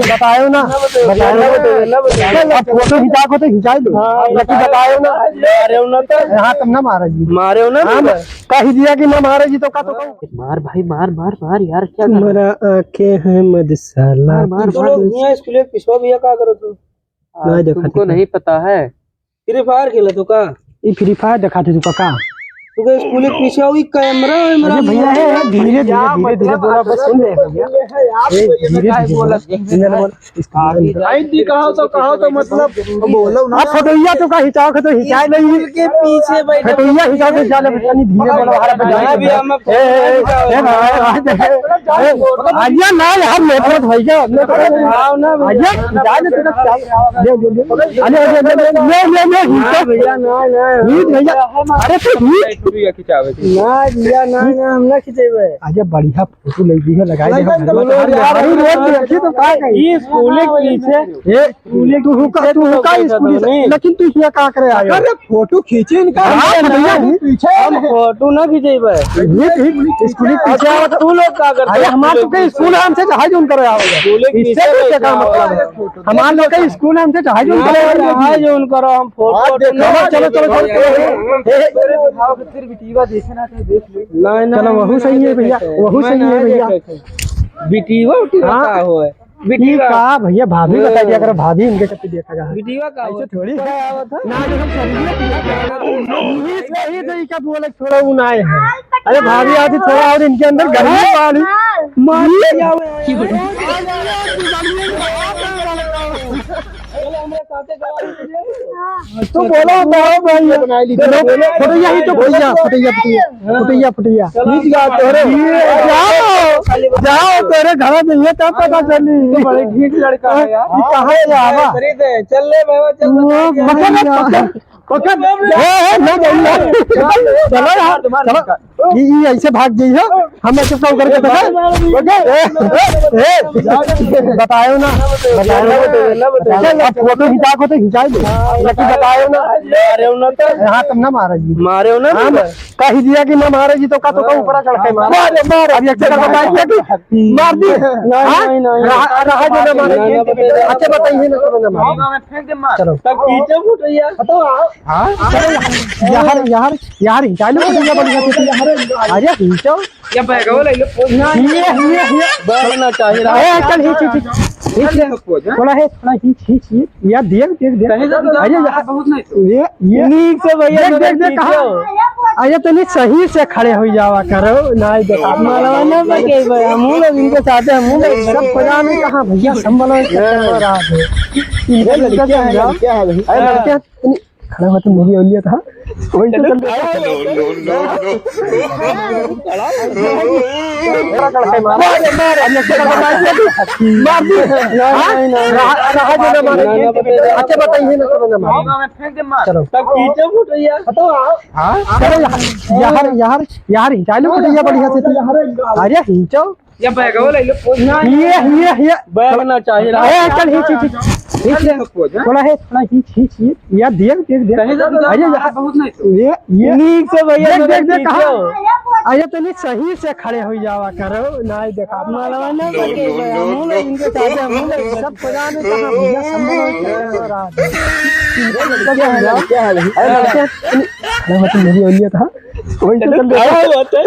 बतायो ना, फोटो खिंचा को तो खिंचा दो, बतायो ना। हाँ तब ना मारा जी, मारे हो ना, कही दिया कि ना मारे जी तो का तो मार भाई, मार मार मार यार, क्या मेरा आंखें हैं मधुशाला। मार मार स्कूल पिछवा भैया क्या करो तू? तुमको नहीं पता है? फ्री फायर खेला तो का? ये फ्री फायर दिखाते तू का तू के स्कूल पीछे हुई कैमरा अरे भैया है धीरे धीरे धीरे धीरे बोला बस सुन ले भैया धीरे धीरे बोला कहो तो मतलब बोलो ना। फटोइया तो का हिचाव तो हिचाए नहीं के पीछे फटोइया हिचाव से जाले बच्चा धीरे बोला हमारा आजा ना यार मेरे भैया आओ ना आजा जाने भैया भैया अरे तो ना दिया ना हम ना खिंचेबे। आजा बढ़िया फोटो ले दी है लगाई दे तो का ये स्कूल के पीछे ये तू हुका स्कूल लेकिन तू क्या का करे आयो? अरे फोटो खींचे इनका पीछे हम फोटो ना खिंचेबे। ये स्कूल के पीछे तू लोग का करते? अरे हमारे के स्कूल हमसे जहाज उन करे आओगे इससे क्या मतलब है? हमारे लोग के स्कूल हमसे जहाज उन करे जहाज उन करो हम फोटो चलो फिर बिटीवा देखे ना देख ले ना चलो वहू सही है भैया वहू सही है भैया बिटीवा उटीवा का हो है बिटीवा का भैया भाभी बता दिया करो भाभी इनके कब देखा जा बिटीवा का ऐसे थोड़ी ना जो हम सही तो क्या बोले थोड़ा उन आए हैं अरे भाभी आती थोड़ा और इनके अंदर गर्मी वाली तो बोलो फटैया ही तो फटैया जाओ तेरे घर में ये तब पता चली बड़े ठीक लड़का है यार। कहाँ जावा चल ले बाबा चल चलो यार ये ऐसे भाग गई है हम ऐसे सब करके बतायो ना फोटो खिंचा को तो खिंचा दो बतायो ना हाँ तब ना मारा जी मारे हो ना कही दिया कि ना मारे जी तो का तो ऊपर चढ़ के मार दी रहा जो ना मारे अच्छा बताइए ना चलो यार हिंचा लो अरे हिंचो या बैगो ले लो बढ़ना चाहिए थोड़ा है थोड़ा खींच यार देख ये नीक से भैया देख कहा अरे तो नहीं सही से खड़े हो जावा करो ना देखा मालवाना बके हम लोग इनके साथ हम लोग सब पता नहीं कहां भैया संभल रहा है ये लड़का क्या है भाई अरे लड़का खड़ा हुआ तो मेरी औलियत था वही तो चल अच्छा बताइए ना चलो यार हिंचा लो बढ़िया बढ़िया से अरे हिंचो या बैगो ले लो ये बैगना चाहिए चल थोड़ा है थोड़ा खींच यार देख ये नीक से भैया देख कहा अरे तो नहीं सही से खड़े हो जावा करो ना देखा मालवाना बके हम लोग इनके साथ हम लोग सब पता नहीं कहां भैया संभल रहा है क्या है अरे लड़का खड़ा हुआ तो मेरी औलियत था वही तो चल